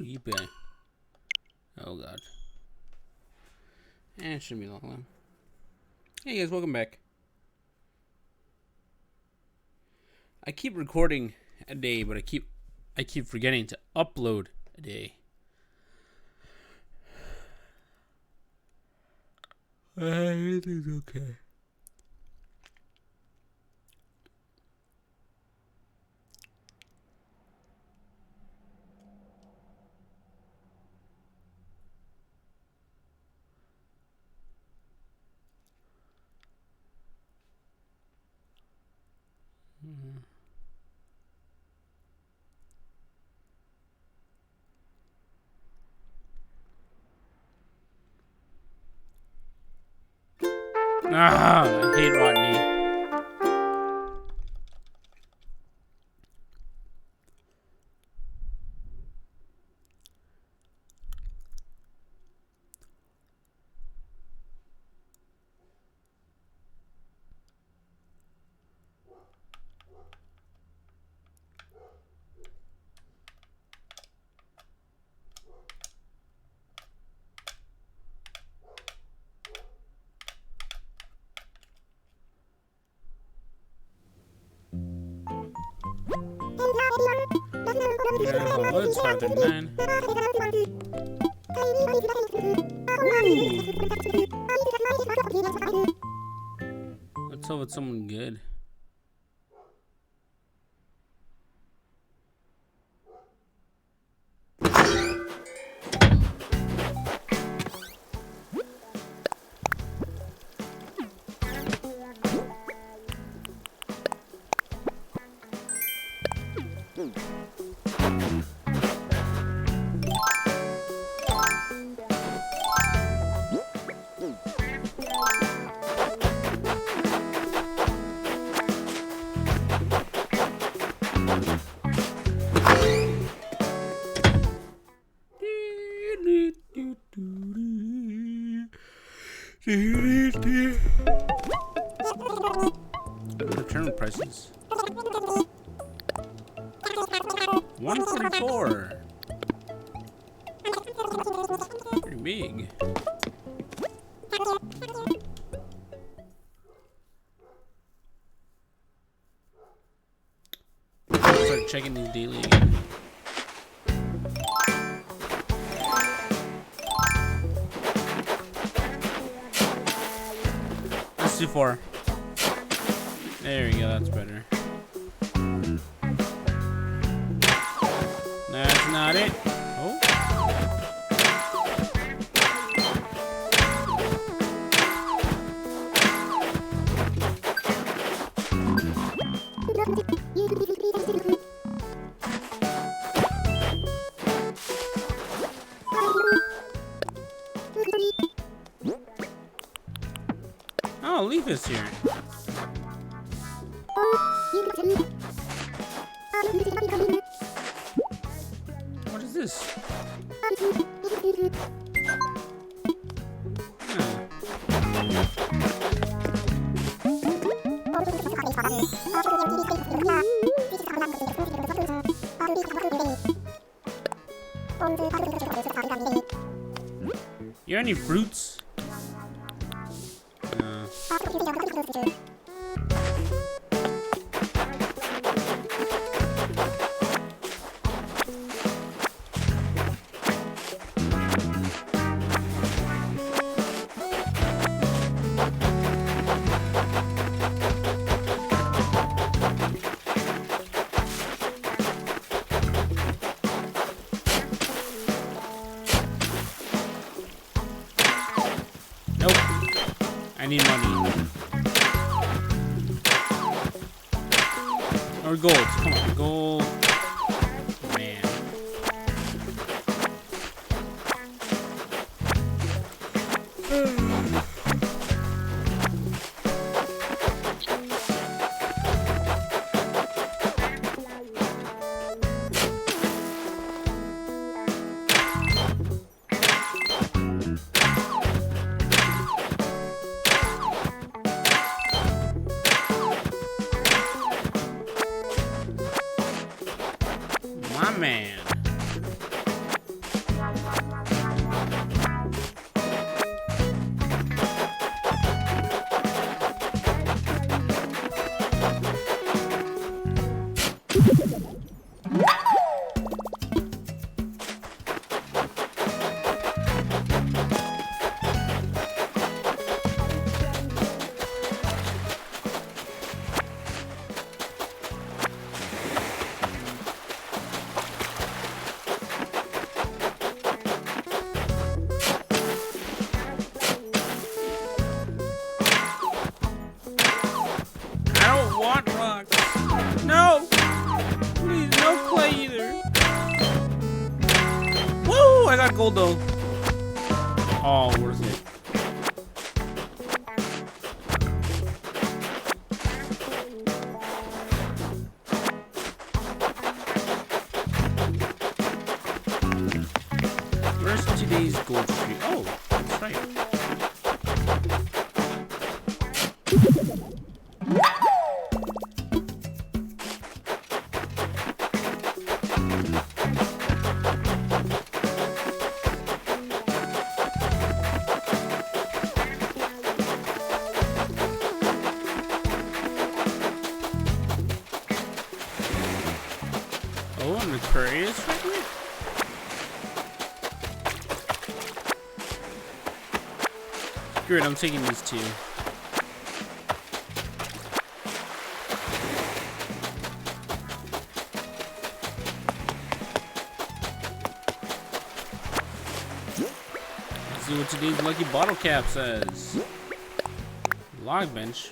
yippee. Oh god. It shouldn't be long. Hey guys, welcome back. I keep recording a day, but I keep forgetting to upload a day. Everything's okay. I hate Rodney. Yeah, it's 5:39. Let's hope it's someone good. Return prices. 144. Pretty big. Start checking these daily again. Let's do 4. There we go, that's better. That's not it. Oh. Oh, Leaf is here. What is this? You have any fruits? No. I need money. Or gold. Come on, gold. Man. I got gold though. Oh, worth it. Where's today's gold streak? Oh, that's right. Oh, and the Aquarius right here? Great, I'm taking these two. Let's see what today's lucky bottle cap says. Log bench.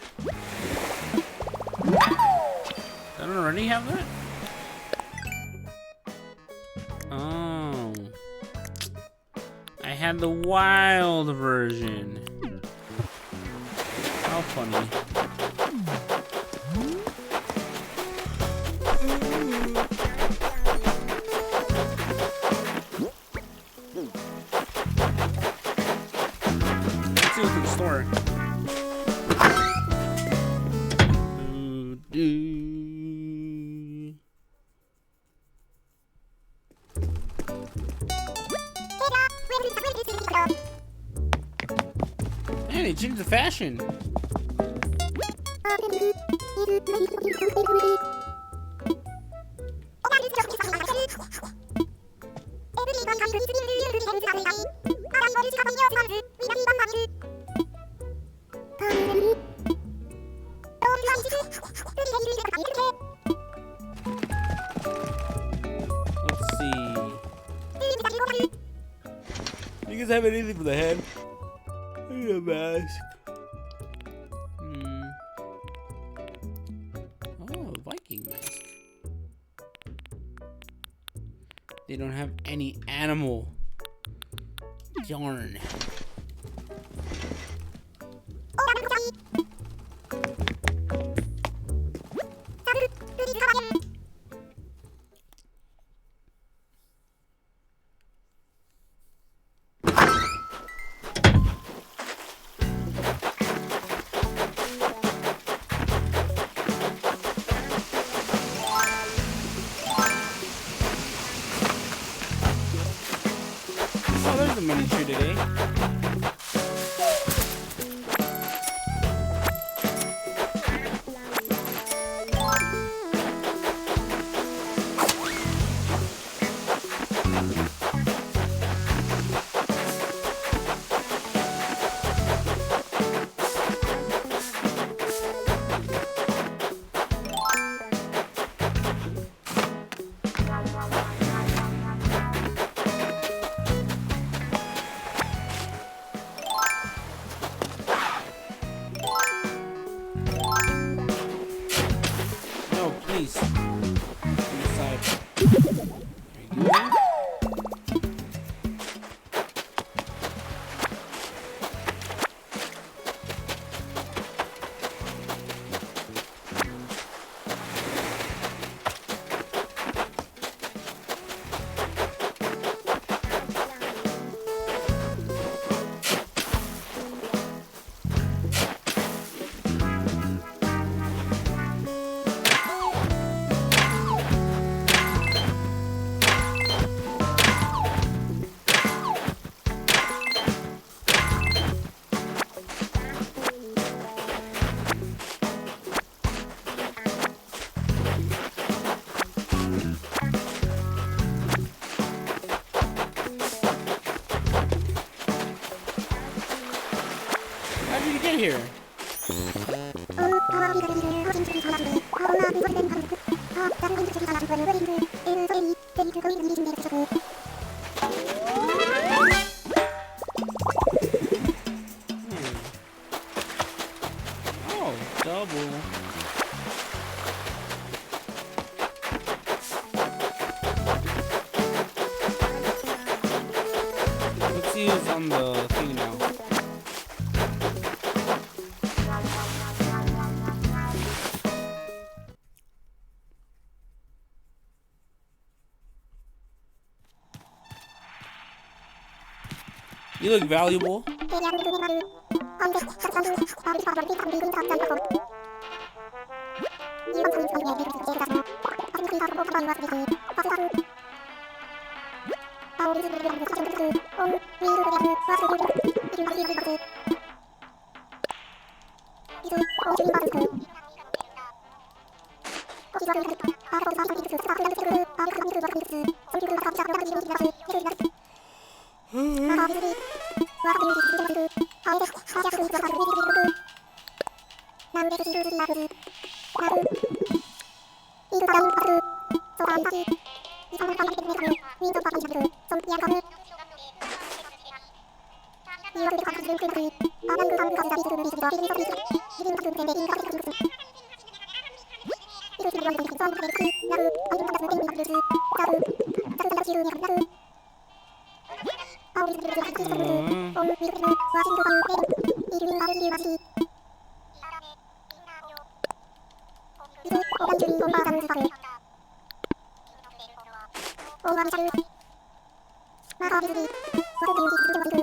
I don't already have that? Oh. I had the wild version. How funny. Let's see what's in the store. Man, they changed the fashion. Let's see. You guys have anything for the head? I need a mask. Oh, Viking mask. They don't have any animal. Yarn. Oh, there's a mini tree today. Please. Inside. There you go. How did you get here? Oh, double. see who's on the thing now. You look valuable.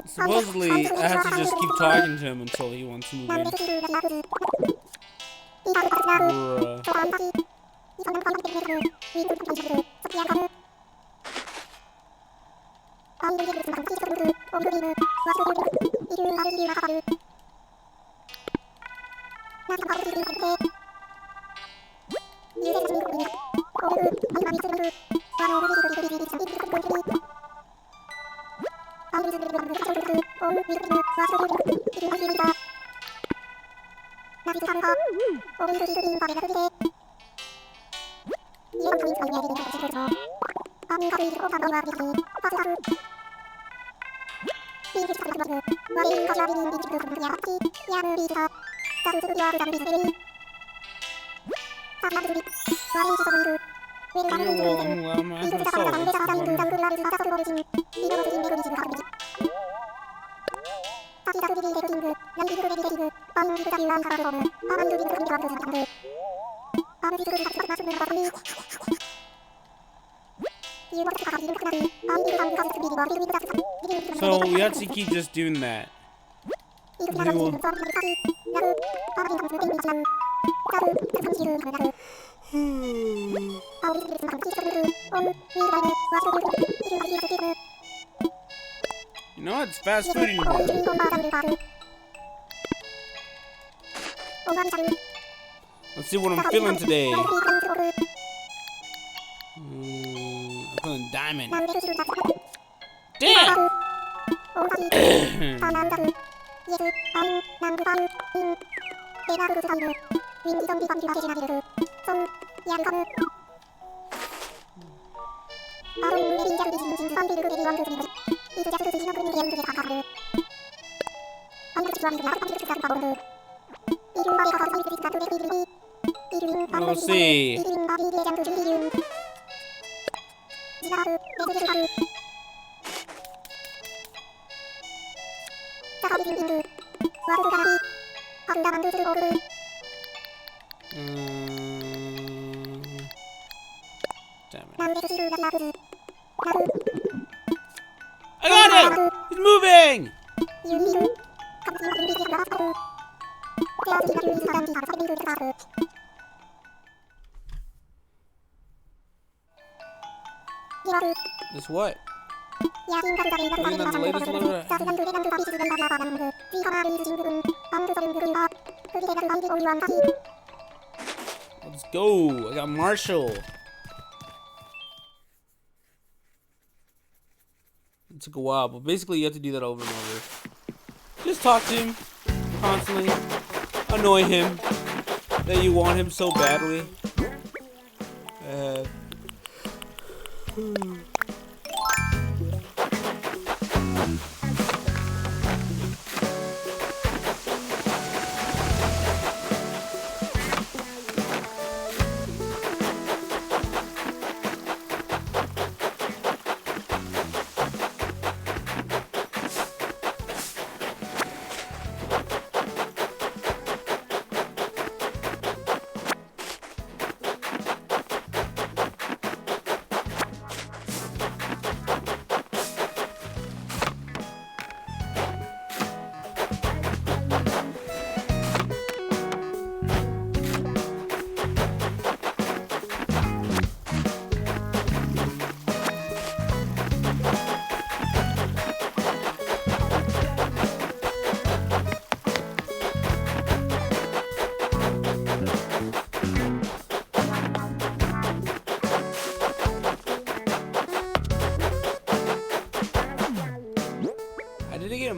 Supposedly, I have to just keep talking to him until he wants to move in. So we have to keep just doing that. You know, it's fast food anymore. Let's see what I'm feeling today. I'm feeling diamond. Damn! We'll see. I got it! He's moving! This what? Let's go. I got Marshall. It took a while, but basically you have to do that over and over. Just talk to him constantly. Annoy him that you want him so badly.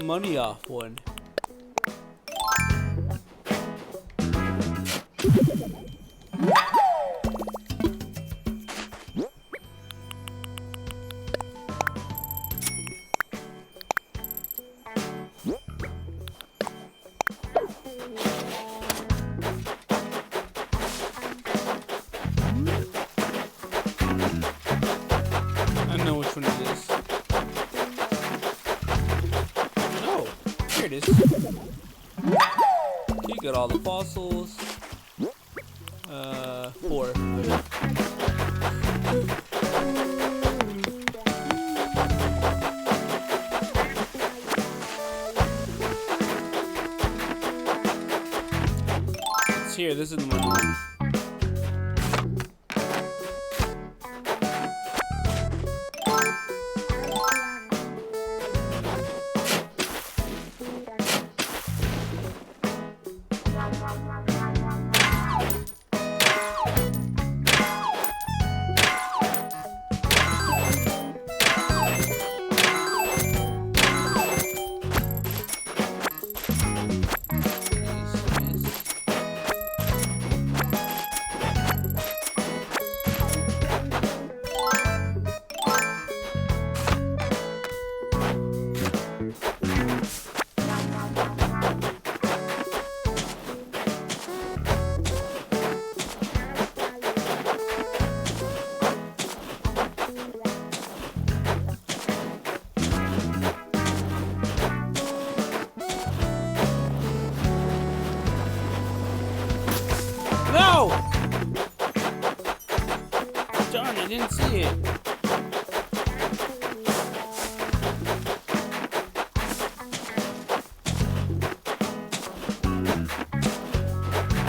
some money off one. I know which one it is. No, here it is. You got all the fossils. 4. It's here. This is the one. No! Darn, I didn't see it.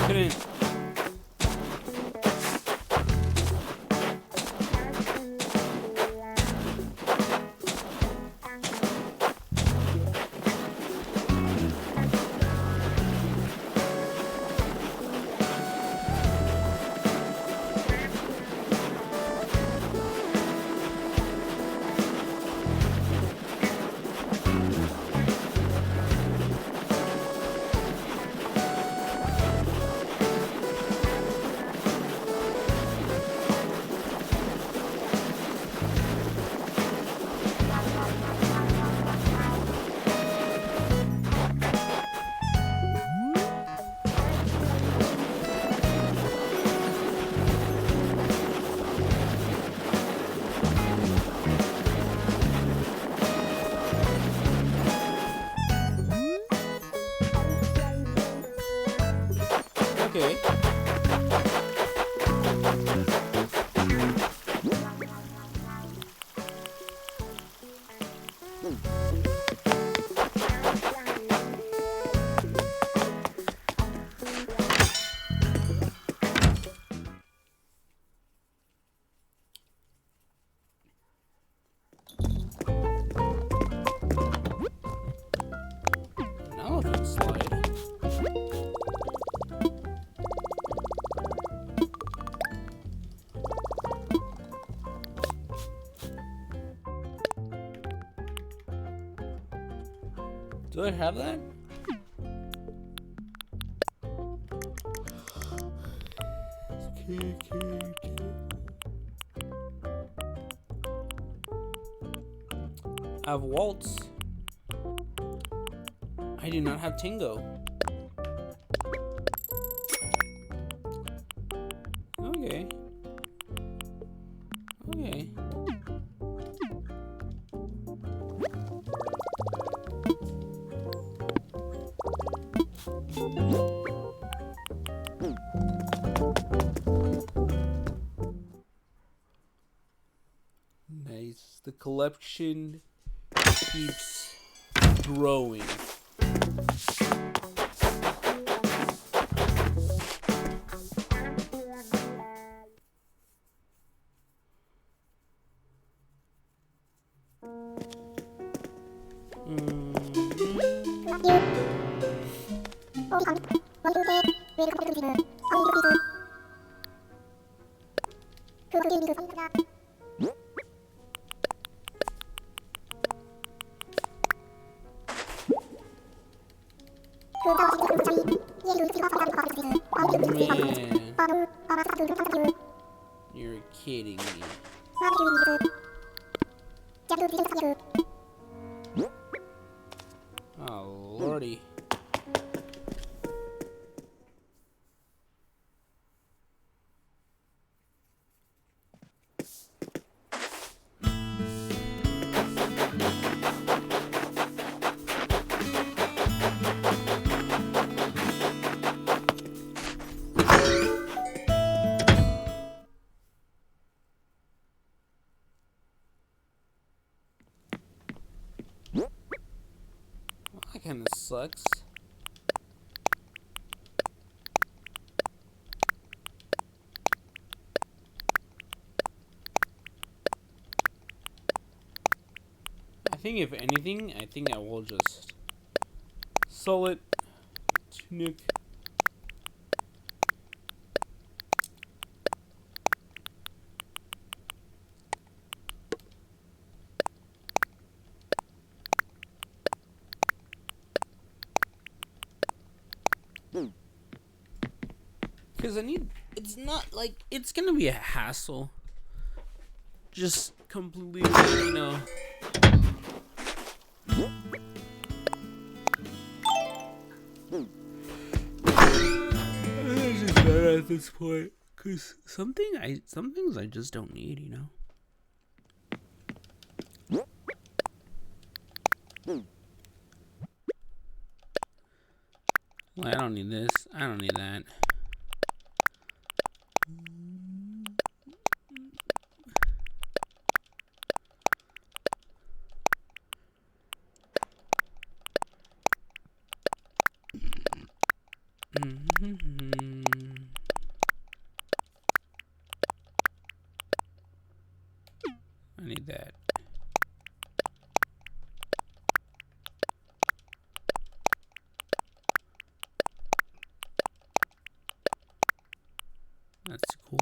Couldn't. Okay. An elephant slide. Do I have that? I have waltz. I do not have Tingo. Okay. Okay. Nice. The collection keeps growing. Man, you're kidding me. Oh, lordy. That kind of sucks. I think if anything, I think I will just sell it to Nick. Because it's not like, it's gonna be a hassle. Just completely, you know. It's just better at this point. Because some things I just don't need, you know. Well, I don't need this. I don't need that. I need that. That's cool.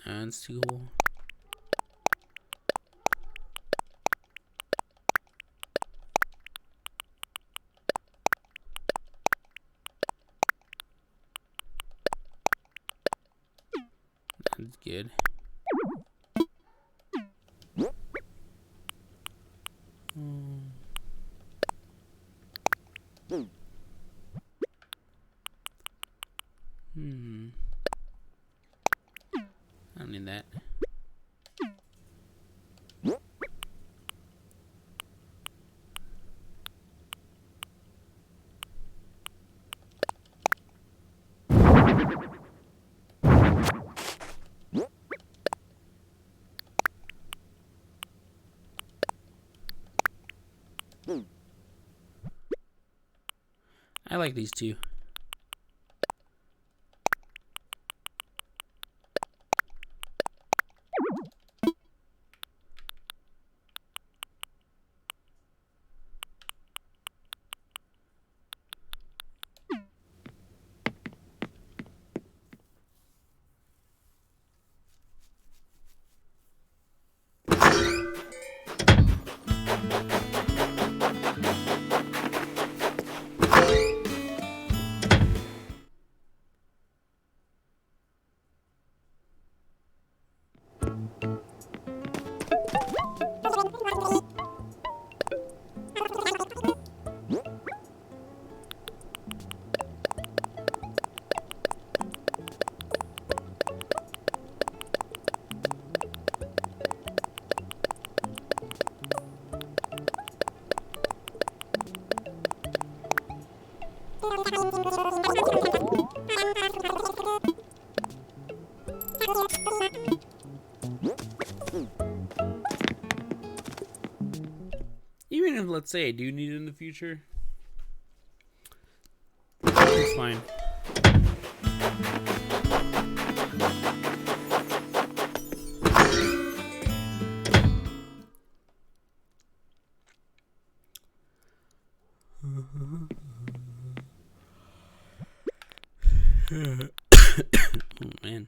That's too cool. That's good. I don't need that. I like these two. Even if, let's say, I do need it in the future, it's fine. Oh, man.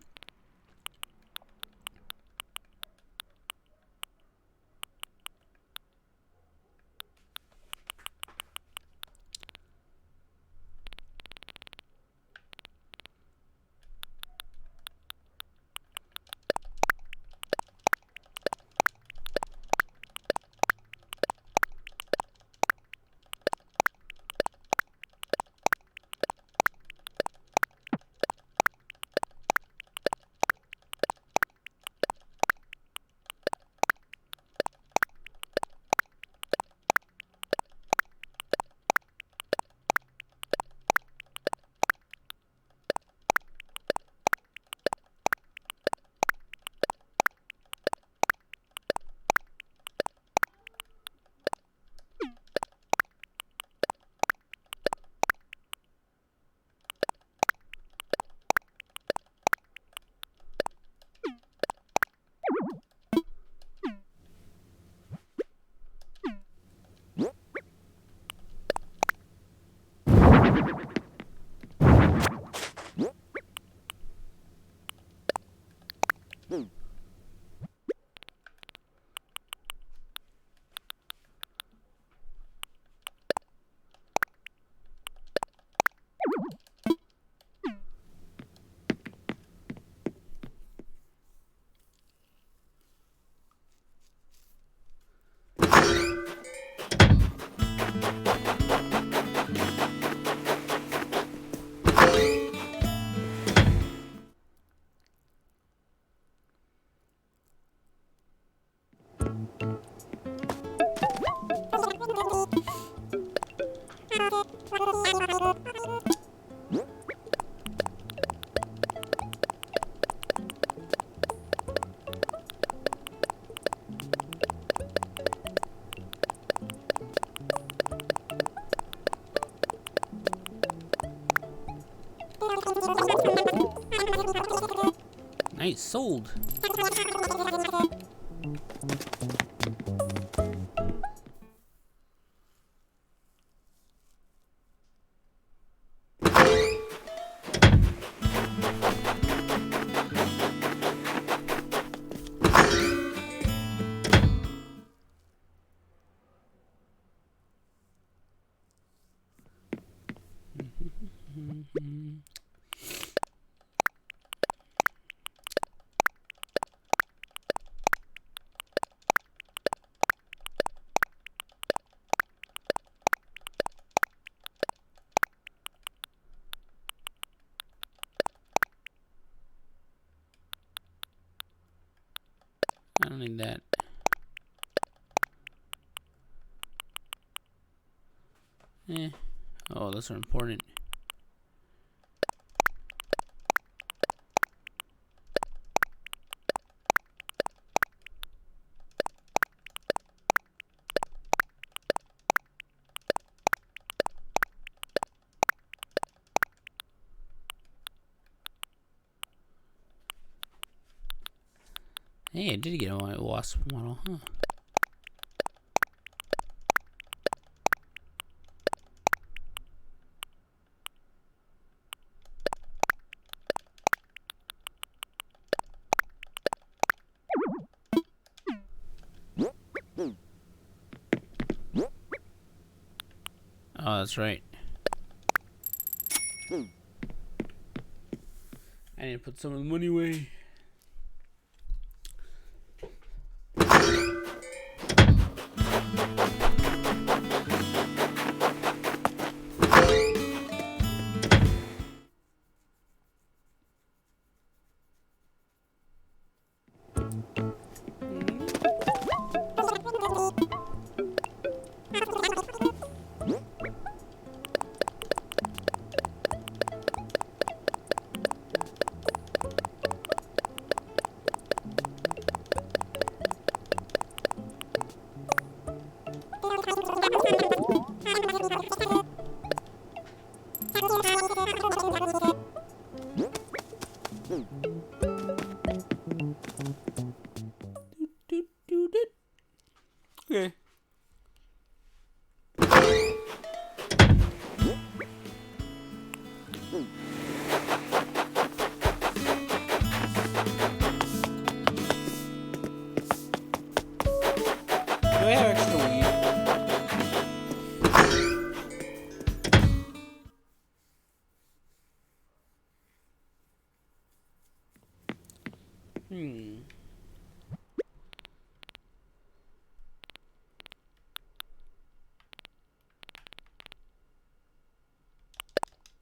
Nice, sold. I don't need that. Oh, those are important. Hey, I did get a white wasp model, huh? Oh, that's right. I need to put some of the money away. Okay. Do I have extra weed?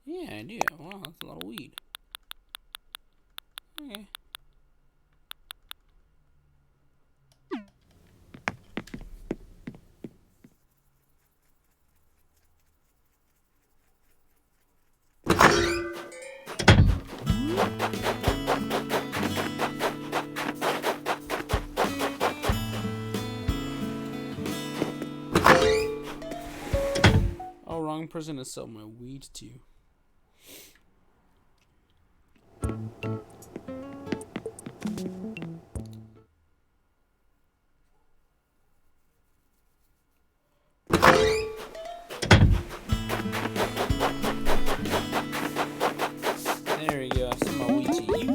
Yeah, I do. Wow, that's a lot of weed. Okay. Oh, wrong person to sell my weed to. There we go. I sell my weed to you.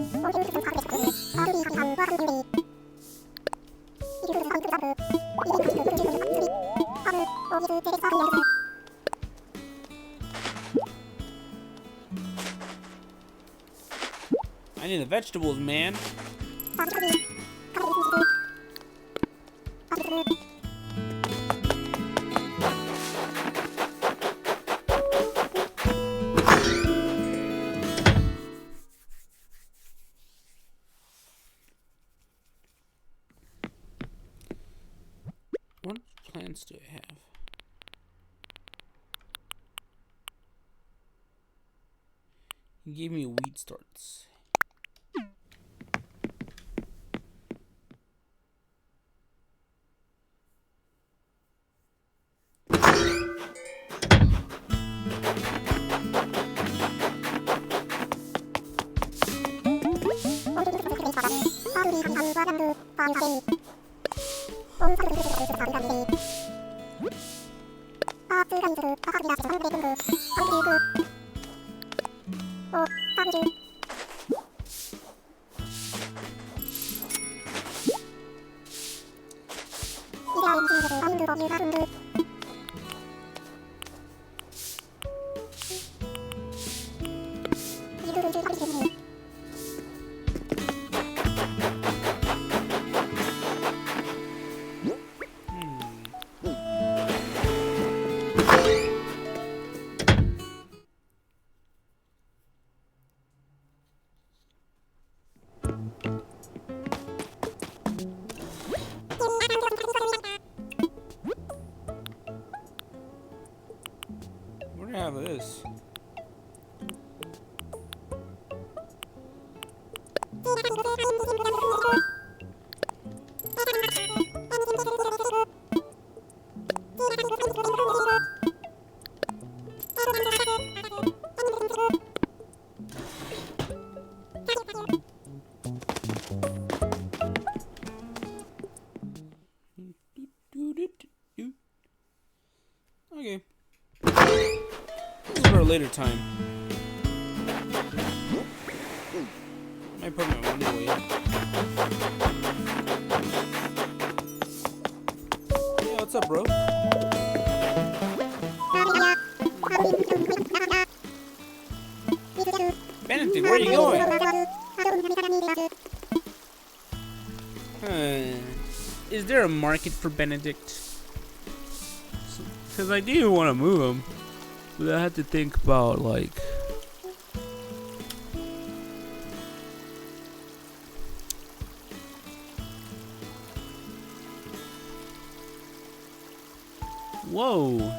I need the vegetables, man. What plants do I have? He gave me weed starts. What do I have of this? Okay. This is for a later time. Might put my money away. Yeah, what's up, bro? Benedict, where are you going? Is there a market for Benedict? Because I do want to move him, but I have to think about, like... Whoa!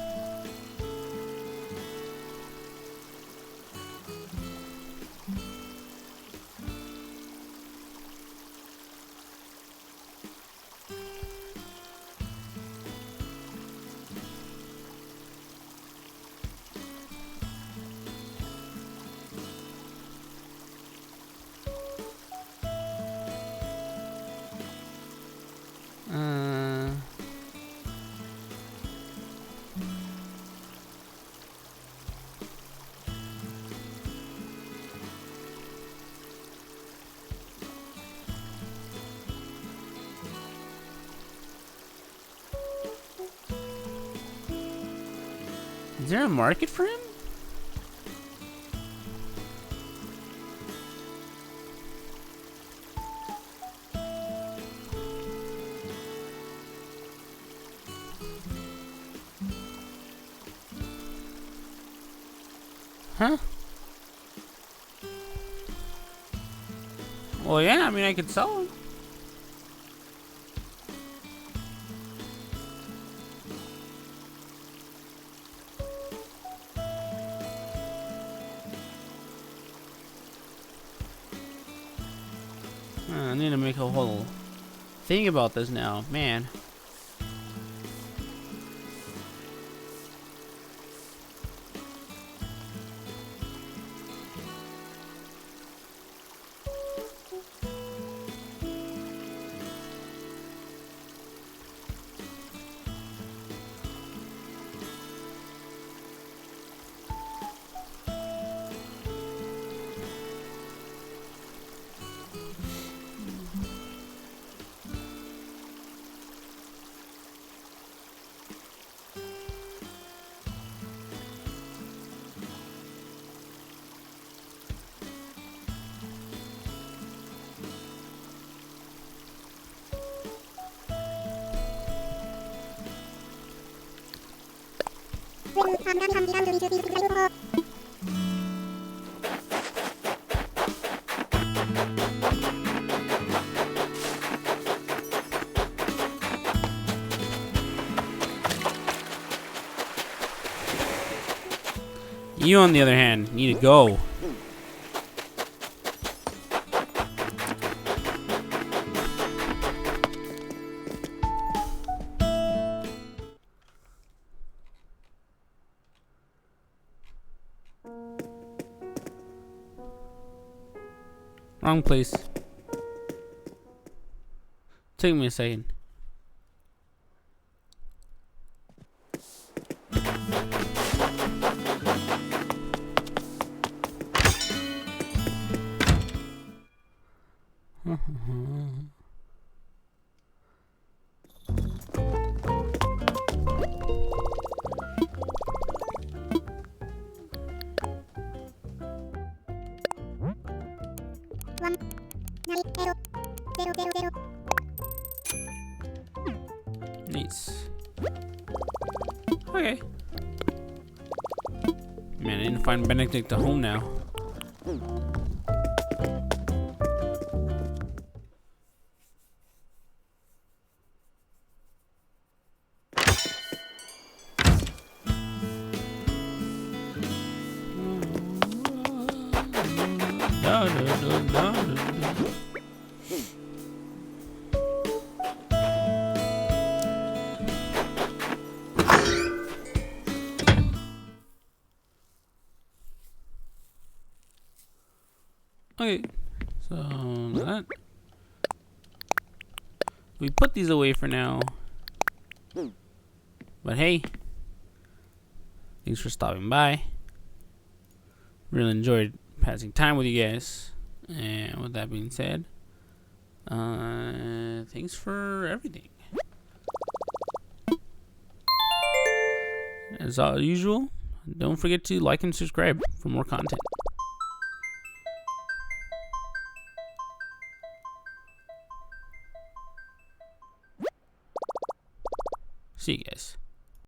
Is there a market for him? Huh? Well, yeah, I mean, I could sell him. I need to make a whole thing about this now, man. You, on the other hand, need to go. Wrong place. Take me a second. Nice. Okay. Man, I need to find Benedict at home now. Okay, so that we put these away for now. But hey, thanks for stopping by. Really enjoyed passing time with you guys. And with that being said, thanks for everything. As usual, don't forget to like and subscribe for more content. See you guys.